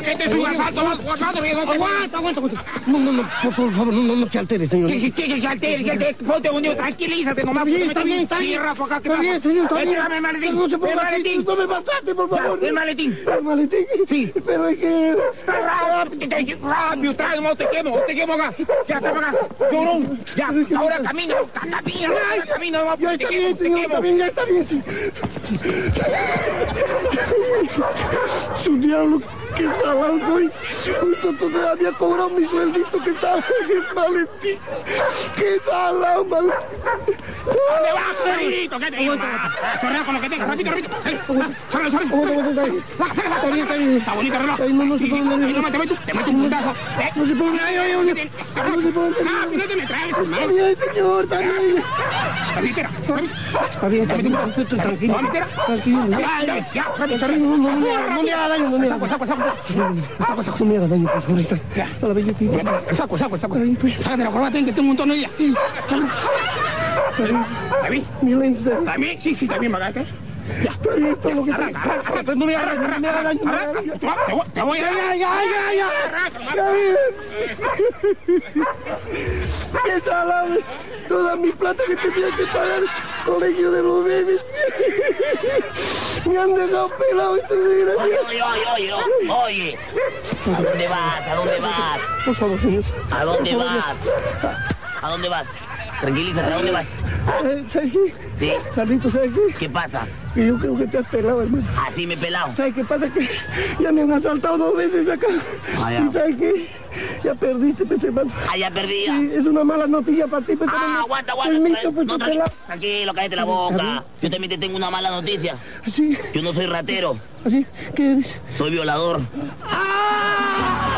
que este es un asalto. Aguanta. No, por favor, no se altere, señor. Que se altere, ponte unido, tranquilízate nomás. Está bien. Está bien, señor, está bien. Espérame el maletín. No se ponga así, no me pasaste, por favor. El maletín. ¿El maletín? Sí. Pero es que... Rápido, tráeme, te quemo acá. Ya, está acá. Llorón. Ya, ahora camina. Ya está bien, señor, está bien. Su diablo, qué salado soy. Justo tú me había cobrado mi sueldito que estaba en el maletín. Qué salado, maletín. ¿Dónde vas, perrito? ¿Qué te digo? Chorrea con lo que tengas, rápido. Sale. Está bien. Está bonito el reloj. No se ponga nervioso. Te meto un puntazo. No se ponga nervioso. No se ponga nervioso. No te me traes, hermano. Está bien, señor, está bien. Está bien, tranquilo. Tranquilo. Ya, No me haga daño, no me haga daño, por favor. A la belletita. Saco. Sácate la corbata, que tengo un montón de días. Sí. ¿Está bien? Mi lente. ¿Está bien? Sí, está bien, Magate. Ya. Está bien, todo lo que... Arranca. No me haga daño. Te voy a... Ya. Qué salado. Toda mi plata que tenía que pagar colegio de los bebés. Me han dejado pelado este desgraciado. Oye. ¿A dónde vas? Por favor, señor. ¿A dónde vas? Tranquilízate, ¿a dónde vas? ¿Sabes qué? ¿Sí? Carlito, ¿sabes qué? ¿Qué pasa? Que yo creo que te has pelado, hermano. Así me he pelado. ¿Sabes qué pasa? Que ya me han asaltado 2 veces acá. Ya. ¿Y sabes qué? Ya perdiste, pues, hermano. Ya perdí. Sí, es una mala noticia para ti, pues, Aguanta. Permiso, pues, No, te pelado. tranquilo, cállate la boca. Yo también te tengo una mala noticia. ¿Así? Yo no soy ratero. ¿Así? ¿Qué eres? Soy violador. ¡Ah!